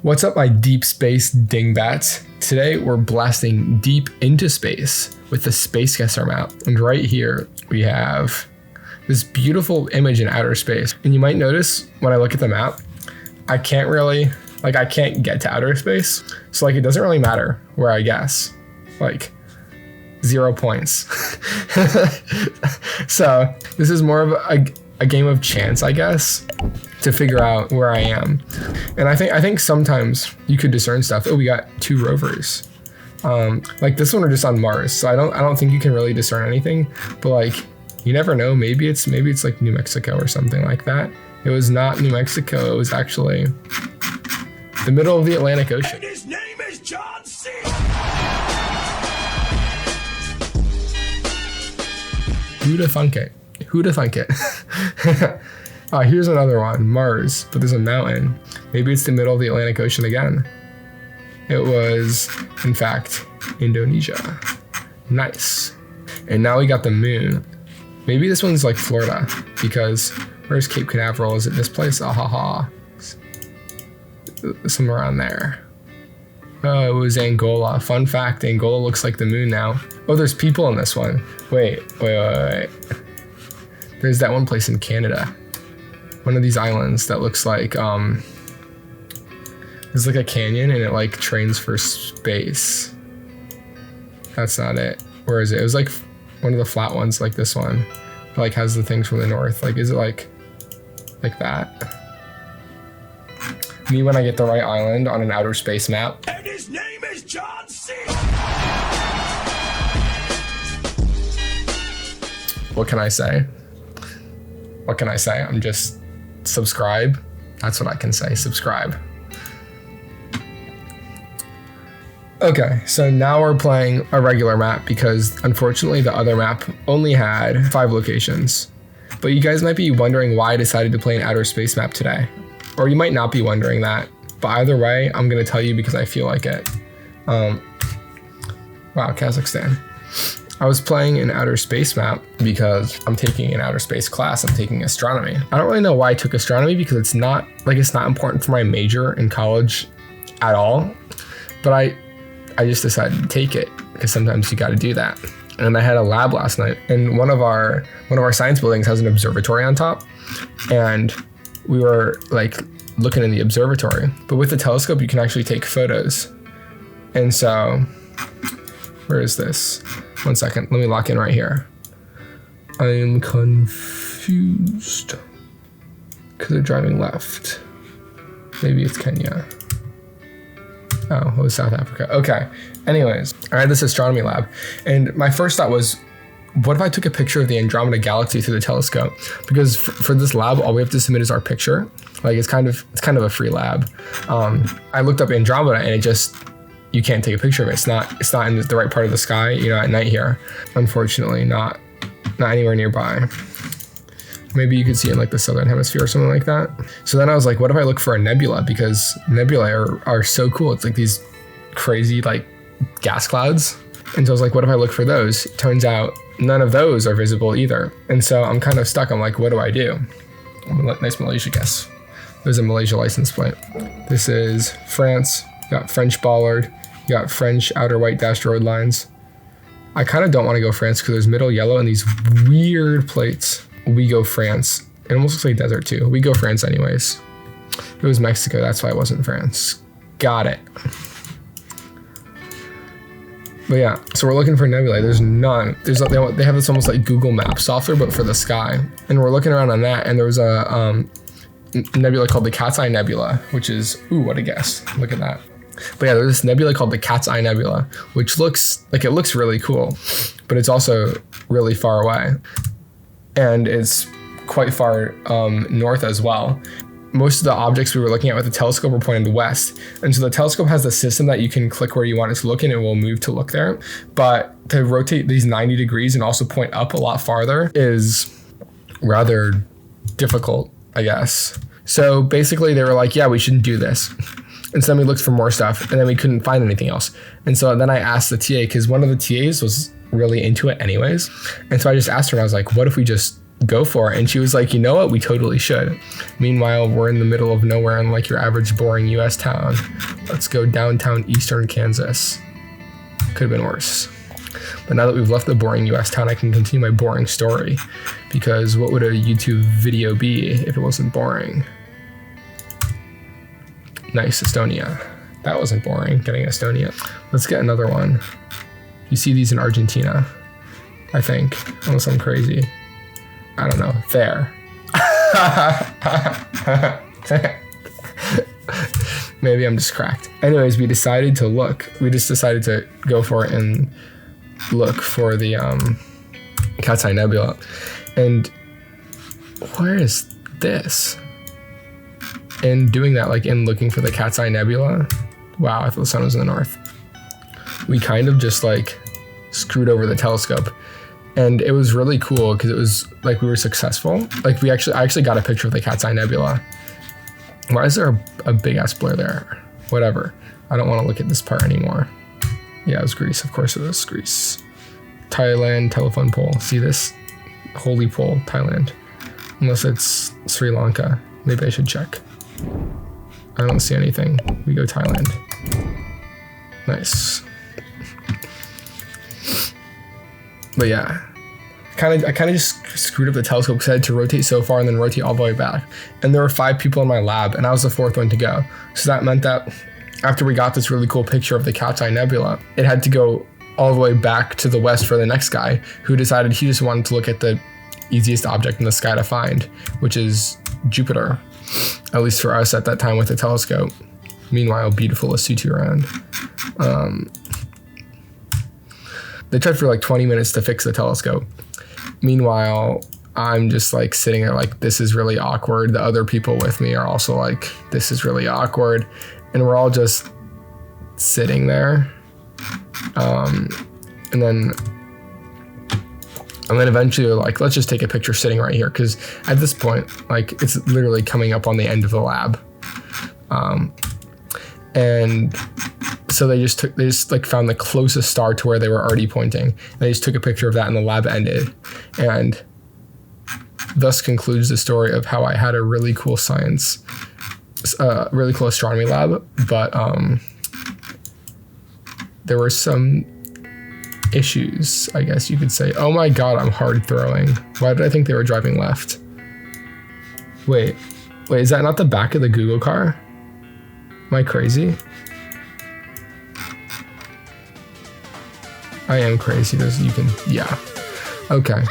What's up, my deep space dingbats? Today we're blasting deep into space with the Space Guesser map. And right here we have this beautiful image in outer space. And you might notice when I look at the map, I can't get to outer space. So it doesn't really matter where I guess. 0 points. So this is more of a game of chance, I guess, to figure out where I am. And I think sometimes you could discern stuff. Oh, we got 2 rovers. This one are just on Mars, so I don't think you can really discern anything. But you never know. Maybe it's New Mexico or something like that. It was not New Mexico. It was actually the middle of the Atlantic Ocean. And his name is John C. Who'da thunk it? Who'da thunk it? Here's another one, Mars, but there's a mountain. Maybe it's the middle of the Atlantic Ocean again. It was, in fact, Indonesia. Nice. And now we got the moon. Maybe this one's Florida, because where's Cape Canaveral? Is it this place? Somewhere around there. Oh, it was Angola. Fun fact, Angola looks like the moon now. Oh, there's people in this one. Wait. There's that one place in Canada. One of these islands that looks like, it's like a canyon and it trains for space. That's not it. Where is it? It was one of the flat ones, like this one. It has the things from the north. Is it like that? Me when I get the right island on an outer space map. And his name is John C. What can I say? I'm just subscribe. That's what I can say. Subscribe. Okay, so now we're playing a regular map because unfortunately the other map only had 5 locations. But you guys might be wondering why I decided to play an outer space map today. Or you might not be wondering that. But either way, I'm going to tell you because I feel like it. Wow, Kazakhstan. I was playing an outer space map because I'm taking an outer space class. I'm taking astronomy. I don't really know why I took astronomy because it's not important for my major in college at all. But I just decided to take it because sometimes you got to do that. And I had a lab last night, and one of our science buildings has an observatory on top, and we were looking in the observatory. But with the telescope, you can actually take photos. And so, where is this? 1 second, let me lock in right here. I'm confused because they're driving left. Maybe it's Kenya. Oh, it was South Africa. Okay. Anyways, I had this astronomy lab, and my first thought was, what if I took a picture of the Andromeda Galaxy through the telescope? Because for this lab, all we have to submit is our picture. It's kind of a free lab. I looked up Andromeda, and you can't take a picture of it. It's not in the right part of the sky, at night here. Unfortunately, not anywhere nearby. Maybe you could see it in the southern hemisphere or something like that. So then I was like, what if I look for a nebula? Because nebulae are so cool. It's these crazy gas clouds. And so I was like, what if I look for those? Turns out none of those are visible either. And so I'm kind of stuck. I'm like, what do I do? Nice Malaysia guess. There's a Malaysia license plate. This is France. You got French bollard. You got French outer white dashed road lines. I kind of don't want to go France because there's middle yellow and these weird plates. We go France. It almost looks like desert too. We go France anyways. It was Mexico. That's why it wasn't France. Got it. But yeah, so we're looking for nebulae. There's none. They have this almost like Google Maps software, but for the sky. And we're looking around on that, and there was a nebula called the Cat's Eye Nebula, which is, ooh, what a guess. Look at that. But yeah, there's this nebula called the Cat's Eye Nebula, which looks really cool, but it's also really far away. And it's quite far north as well. Most of the objects we were looking at with the telescope were pointed west. And so the telescope has the system that you can click where you want it to look and it will move to look there. But to rotate these 90 degrees and also point up a lot farther is rather difficult, I guess. So basically they were like, yeah, we shouldn't do this. And so then we looked for more stuff and then we couldn't find anything else. And so then I asked the TA, because one of the TAs was really into it anyways. And so I just asked her and I was like, what if we just go for it. And she was like, you know what? We totally should. Meanwhile, we're in the middle of nowhere in like your average boring US town. Let's go downtown eastern Kansas. Could have been worse. But now that we've left the boring US town, I can continue my boring story. Because what would a YouTube video be if it wasn't boring? Nice, Estonia. That wasn't boring, getting Estonia. Let's get another one. You see these in Argentina, I think, unless I'm crazy. I don't know, there. Maybe I'm just cracked. Anyways, we just decided to go for it and look for the Cat's Eye Nebula. And where is this? In doing that, like in looking for the Cat's Eye Nebula, wow, I thought the sun was in the north. We kind of just like screwed over the telescope. And it was really cool because it was like we were successful. Like I actually got a picture of the Cat's Eye Nebula. Why is there a big ass blur there? Whatever. I don't want to look at this part anymore. Yeah, it was Greece. Of course it was Greece. Thailand, telephone pole. See this? Holy pole, Thailand. Unless it's Sri Lanka. Maybe I should check. I don't see anything. We go Thailand. Nice. But yeah, I kind of just screwed up the telescope because I had to rotate so far and then rotate all the way back. And there were 5 people in my lab, and I was the 4th one to go. So that meant that after we got this really cool picture of the Cat's Eye Nebula, it had to go all the way back to the west for the next guy, who decided he just wanted to look at the easiest object in the sky to find, which is Jupiter. At least for us at that time with the telescope. Meanwhile, beautiful Lesotho around. They tried for like 20 minutes to fix the telescope. Meanwhile, I'm just like sitting there like, this is really awkward. The other people with me are also like, this is really awkward. And we're all just sitting there. And then eventually we're like, let's just take a picture sitting right here. Cause at this point, like it's literally coming up on the end of the lab. And so they just like found the closest star to where they were already pointing. And they just took a picture of that and the lab ended. And thus concludes the story of how I had a really cool really cool astronomy lab. But there were some issues, I guess you could say. Oh my God, I'm hard throwing. Why did I think they were driving left? Wait, is that not the back of the Google car? Am I crazy? I am crazy. Yeah. Okay.